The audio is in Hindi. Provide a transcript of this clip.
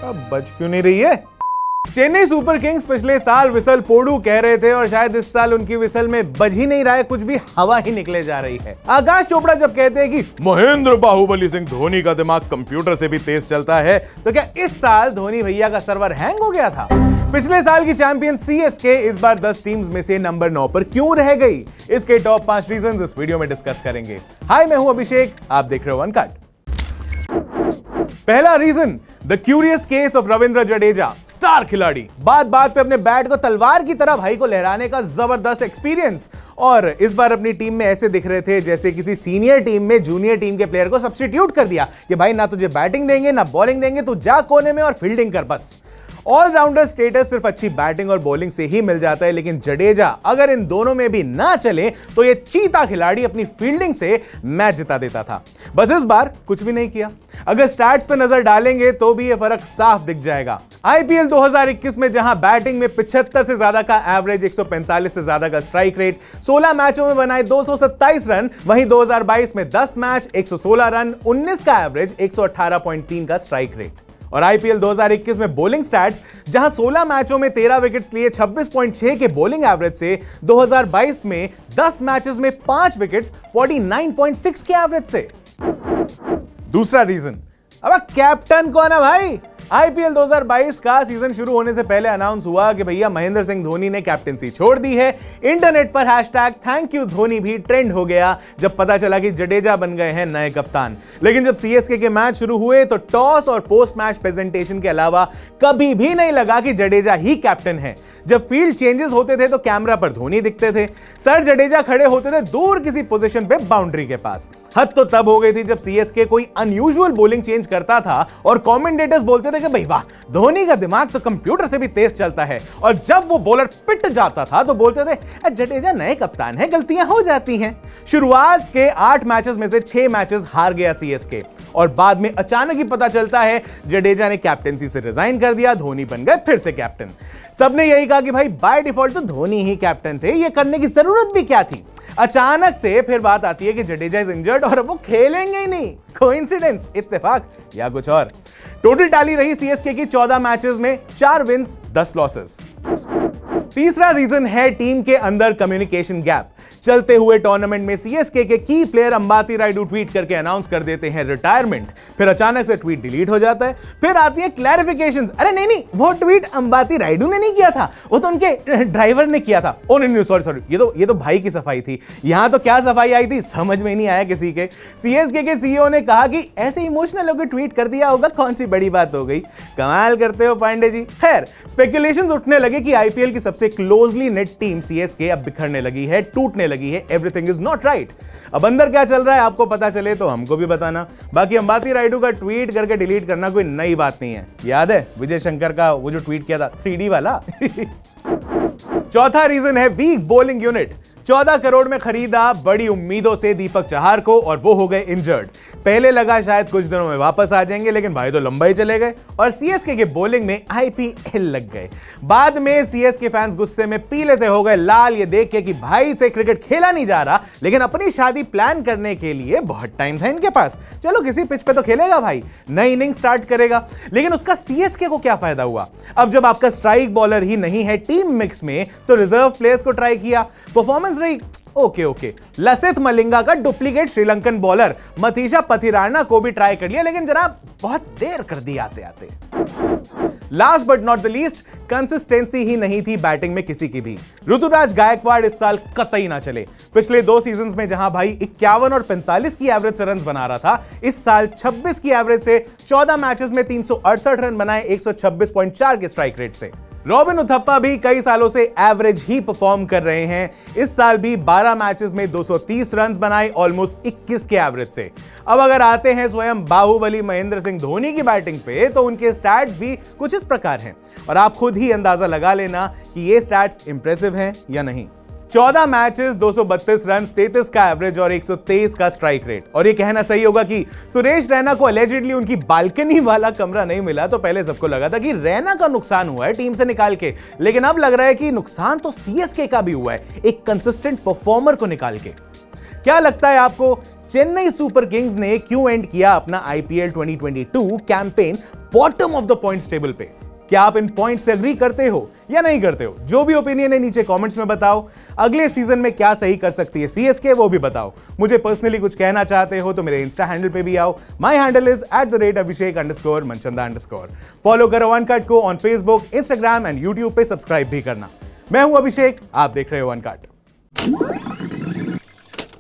अब बज क्यों नहीं रही है? चेन्नई सुपर किंग्स पिछले साल विसल पोडू कह रहे थे और शायद इस साल उनकी विसल में बज ही नहीं रहा है, कुछ भी हवा ही निकले जा रही है। आकाश चोपड़ा जब कहते हैं कि महेंद्र बाहुबली सिंह धोनी का दिमाग कंप्यूटर से भी तेज चलता है, तो क्या इस साल धोनी भैया का सर्वर हैंग हो गया था? पिछले साल की चैंपियन सीएसके इस बार 10 टीम्स में से नंबर 9 पर क्यों रह गई? इसके टॉप 5 रीजंस इस वीडियो में डिस्कस करेंगे। हाय, मैं हूं अभिषेक, आप देख रहे हो अनकट। पहला reason, the curious case of Ravindra Jadeja. Star खिलाड़ी, बात बात पे अपने बैट को तलवार की तरह भाई को लहराने का जबरदस्त एक्सपीरियंस, और इस बार अपनी टीम में ऐसे दिख रहे थे जैसे किसी सीनियर टीम में जूनियर टीम के प्लेयर को सब्स्टिट्यूट कर दिया कि भाई ना तुझे बैटिंग देंगे ना बॉलिंग देंगे, तू जा कोने में और फील्डिंग कर बस। ऑलराउंडर स्टेटस सिर्फ अच्छी बैटिंग और बॉलिंग से ही मिल जाता है, लेकिन जडेजा अगर इन दोनों में भी ना चले तो ये चीता खिलाड़ी अपनी फील्डिंग से मैच जिता देता था। बस इस बार कुछ भी नहीं किया। अगर स्टैट्स पे नजर डालेंगे तो भी ये फर्क साफ दिख जाएगा। आईपीएल 2021 में जहां बैटिंग में 75 से ज्यादा का एवरेज, 145 से ज्यादा का स्ट्राइक रेट, 16 मैचों में बनाए 227 रन, वहीं 2022 में 10 मैच 116 रन, 19 का एवरेज, 118.3 का स्ट्राइक रेट। और आईपीएल 2021 में बॉलिंग स्टैट्स जहां 16 मैचों में 13 विकेट्स लिए 26.6 के बॉलिंग एवरेज से 2022 में 10 मैचेस में 5 विकेट्स 49.6 के एवरेज से। दूसरा रीजन, अब कैप्टन कौन है भाई? आईपीएल 2022 का सीजन शुरू होने से पहले अनाउंस हुआ कि भैया महेंद्र सिंह धोनी ने कैप्टेंसी छोड़ दी है। इंटरनेट पर थैंक यू धोनी भी ट्रेंड हो गया जब पता चला कि जडेजा बन गए हैं नए कप्तान। लेकिन जब सीएसके के मैच शुरू हुए तो टॉस और पोस्ट मैच प्रेजेंटेशन के अलावा कभी भी नहीं लगा कि जडेजा ही कैप्टन है। जब फील्ड चेंजेस होते थे तो कैमरा पर धोनी दिखते थे, सर जडेजा खड़े होते थे दूर किसी पोजीशन पे बाउंड्री के पास। हद तो तब हो गई थी जब सीएसके कोई अनयूजुअल बॉलिंग चेंज करता था और कमेंटेटर्स बोलते थे कि भाई वाह, धोनी का दिमाग तो कंप्यूटर से भी तेज चलता है, और जब वो बॉलर पिट जाता था तो बोलते थे जडेजा नए कप्तान है, गलतियां हो जाती हैं। शुरुआत के 8 मैचेस में से 6 मैचेस हार गया सीएसके, और बाद में अचानक ही पता चलता है जडेजा ने कैप्टेंसी से रिजाइन कर दिया, धोनी बन गए फिर से कैप्टन। सबने यही कहा कि भाई बाय डिफॉल्ट तो धोनी ही कैप्टन थे, ये करने की जरूरत भी क्या थी? अचानक से फिर बात आती है कि जडेजा इज इंजर्ड और अब वो खेलेंगे ही नहीं। कोइंसिडेंस, इत्तेफाक या कुछ और? टोटल टैली रही सीएसके की 14 मैचेस में 4 विंस 10 लॉसेस। तीसरा रीजन है टीम के अंदर कम्युनिकेशन गैप। चलते हुए टूर्नामेंट में सीएसके के की प्लेयर अंबाती रायडू ट्वीट करके अनाउंस कर देते हैं रिटायरमेंट, फिर अचानक से ट्वीट डिलीट हो जाता है, फिर आती है क्लैरिफिकेशंस, अरे नहीं वो ट्वीट अंबाती रायडू ने नहीं किया था, वो तो उनके ड्राइवर ने किया था। ओ नहीं सॉरी, ये तो भाई की सफाई थी। यहां तो क्या सफाई आई थी समझ में नहीं आया किसी के। सीएसके के सीईओ ने कहा कि ऐसे इमोशनल होकर ट्वीट कर दिया होगा, कौन सी बड़ी बात हो गई। कमाल करते हो पांडे जी। खैर, स्पेकुलेशंस उठने लगे कि आईपीएल की सबसे क्लोजली नेट टीम सीएसके अब बिखरने लगी है, टूटने लगी है। Everything is not right. अब अंदर क्या चल रहा है आपको पता चले तो हमको भी बताना। बाकी अंबाती रायडू का ट्वीट करके डिलीट करना कोई नई बात नहीं है। याद है विजय शंकर का वो जो ट्वीट किया था 3D वाला? चौथा रीजन है वीक बॉलिंग यूनिट। 14 करोड़ में खरीदा बड़ी उम्मीदों से दीपक चहार को, और वो हो गए इंजर्ड। पहले लगा शायद कुछ दिनों में वापस आ जाएंगे, लेकिन भाई तो लंबा ही चले गए और सीएसके के बॉलिंग में आईपीएल लग गए। बाद में सीएसके फैंस गुस्से में पीले से हो गए लाल, ये देख के कि भाई से क्रिकेट खेला नहीं जा रहा, लेकिन अपनी शादी प्लान करने के लिए बहुत टाइम था इनके पास। चलो किसी पिच पे तो खेलेगा भाई, नई इनिंग स्टार्ट करेगा। लेकिन उसका सीएसके को क्या फायदा हुआ? अब जब आपका स्ट्राइक बॉलर ही नहीं है टीम मिक्स में, तो रिजर्व प्लेयर्स को ट्राई किया, परफॉर्मेंस रही ओके। लसिथ मलिंगा का डुप्लीकेट श्रीलंकन बॉलर मथीशा पथिराना को भी ट्राई कर लिया, लेकिन जनाब बहुत देर कर दी आते आते। Last but not the least, consistency ही नहीं थी बैटिंग में किसी की भी। ऋतुराज गायकवाड़ इस साल कतई ना चले। पिछले 2 सीजन्स में जहां भाई 51 और 45 की एवरेज से रन बना रहा था, इस साल 26 की एवरेज से 14 मैचेस में 368 रन बनाए 126.4 के स्ट्राइक रेट से। रॉबिन उथप्पा भी कई सालों से एवरेज ही परफॉर्म कर रहे हैं। इस साल भी 12 मैचेस में 230 रन बनाए ऑलमोस्ट 21 के एवरेज से। अब अगर आते हैं स्वयं बाहुबली महेंद्र सिंह धोनी की बैटिंग पे, तो उनके स्टैट्स भी कुछ इस प्रकार हैं, और आप खुद ही अंदाजा लगा लेना कि ये स्टैट्स इंप्रेसिव हैं या नहीं। 14 मैचेस, 232 रन, 33 का एवरेज और 123 का स्ट्राइक रेट। और ये कहना सही होगा कि सुरेश रैना को अलेजिडली उनकी बालकनी वाला कमरा नहीं मिला, तो पहले सबको लगा था कि रैना का नुकसान हुआ है टीम से निकाल के, लेकिन अब लग रहा है कि नुकसान तो सीएसके का भी हुआ है, एक कंसिस्टेंट परफॉर्मर को निकाल के। क्या लगता है आपको, चेन्नई सुपर किंग्स ने क्यों एंड किया अपना IPL 2022 campaign bottom of the points table पे। क्या आप इन पॉइंट से एग्री करते हो या नहीं करते हो? जो भी ओपिनियन है नीचे कमेंट्स में बताओ। अगले सीजन में क्या सही कर सकती है सीएसके वो भी बताओ। मुझे पर्सनली कुछ कहना चाहते हो तो मेरे इंस्टा हैंडल पे भी आओ। My handle is @abhishek_manchanda_। Follow करो अनकट को on Facebook, Instagram and YouTube पे। सब्सक्राइब भी करना। मैं हूं अभिषेक, आप देख रहे हो अनकट।